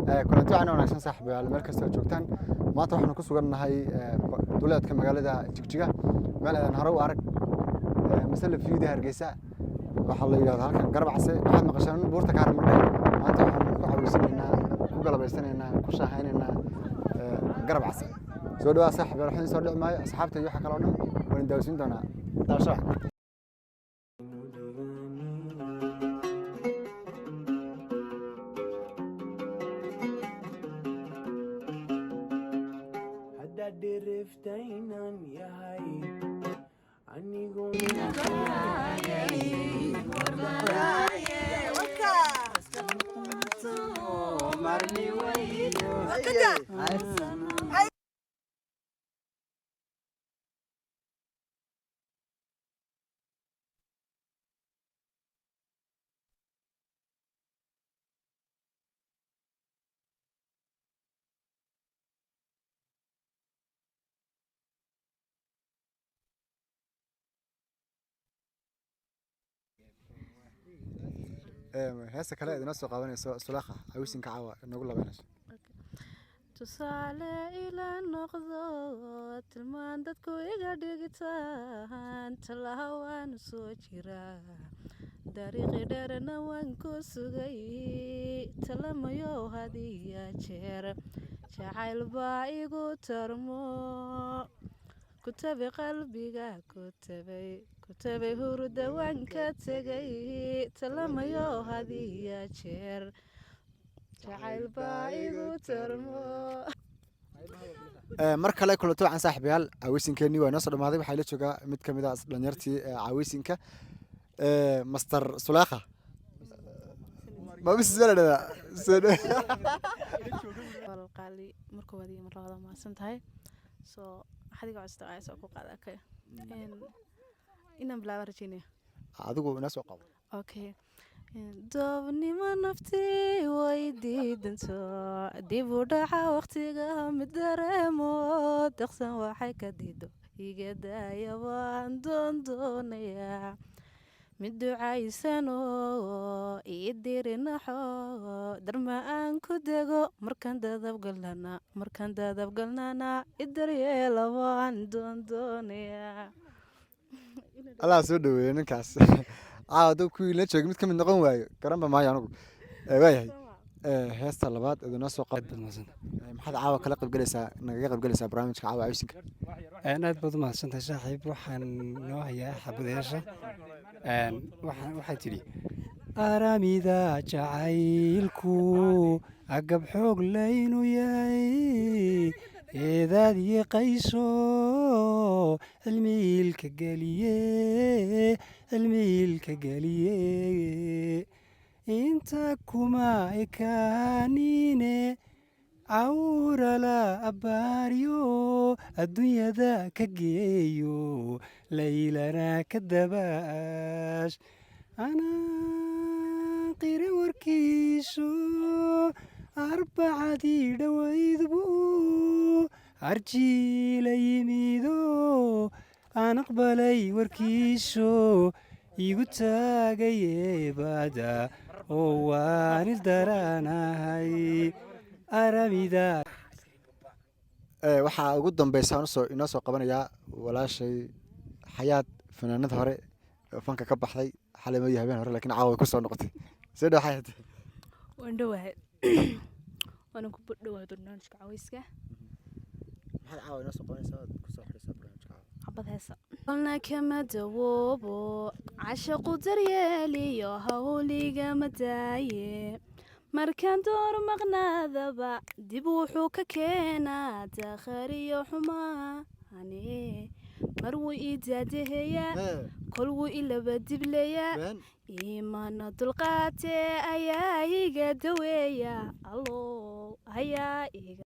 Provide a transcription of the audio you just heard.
kulanti waxaan wanaagsan saaxiibayaal meel kasta oo joogtaan maanta waxaanu ku sugannahay duleedka magaalada Jigjiga meel aan hore u arag mas'ala fiida Hargeysa waxaa la yiraahdaa halkan Garbacse waxaad maqashaan buurta ka harmadhay maanta waxaanu ku caawinaynaa ku galabaysanaynaa ku shaahaynaa Garbacse soo dhawaad saaxiibayaal waxaan soo dhicmaayo asxaabta iyo waxa kale oo dhan waan daawsin doonaa daasho Diriftainan yahay anigu marni waydo heesta kale idin soo qabanayso Sulaakha Aweysinka caawa nagu labanayso tusaale ila noqdo tilmaan dadku iga dhigitaan talahawaan soo jira dariiqi dheerna waan ku sugay talamayo hadiya jeer jacayl baa igu tarmo kutabi qalbiga kutabi hurda waan ka tegay talamayo hadiya jeer jacayl baa igu tarmo mar kale kulanto waxaan saaxiibayaal Aweysinkeeni waa noo soo dhamaaday waxaa la joogaa mid kamid ah dhalinyartii Aweysinka Master Sulaakha ma bis weelada walqali markuu wadiyo mar labada ma santahay soo xadiga cusub ay soo ku qaadakay inaan bilaabo rajinaya adigu ina soo qabo okay doobnimo nafti way diidanto dib u dhaca waqtiga mid dareemo daqsan waxay ka diido iga daaya waan doonaya mid ducaysano ii dirinaxo darma aan ku dego markaan dadab galnana idaryeela waan doonaya Allah soo dhaweeyo ninkaas dad ku ila joog mid kamid noqon waayo garanba maayo anigu waayahay heesta labaad idin soo qaban maxaad caawa kala qayb galaysaa naga qayb galaysaa barnaamijka caawa Aweysinka aad baad u mahadsantahay saaxiib waxaan noo hayaa xabadeesha waxay tidhi aramida jacaylku agab xoog laynu yahay eedaad yaqayso cilmiilka geliye inta kuma ekaanine awrala abaaryo adduunyada ka geeyo laylana ka dabaash anaa qiri warkiisu arbacadii dhowaydbu arjiila yimido aan aqbalay warkiisu igu taagaye bada oo waan isdaranahay aramida waxaa ugu dambaysa inoo soo qabanayaa walaashay xayaad fanaanada hore fanka ka baxday xalay ma habeen hore laakiin caawa ku soo noqotay soo dhaw xayaad wandhawahay waan ku dhawaad barnaamijka Aweyska maxaad caawa inoo soo qabanaysaa ku soo xiriirsa barnaamijka xabad heesa qolna kama dawoobo cashaqu daryeeliyo hawliga madaaye markaan door maqnaadaba dib wuxuu ka keenaa dakhariyo xumaane mar wuu ii daadahayaa kol wuu ilaba diblayaa iimana dulqaatee ayaa iga daweeya allo ayaa iga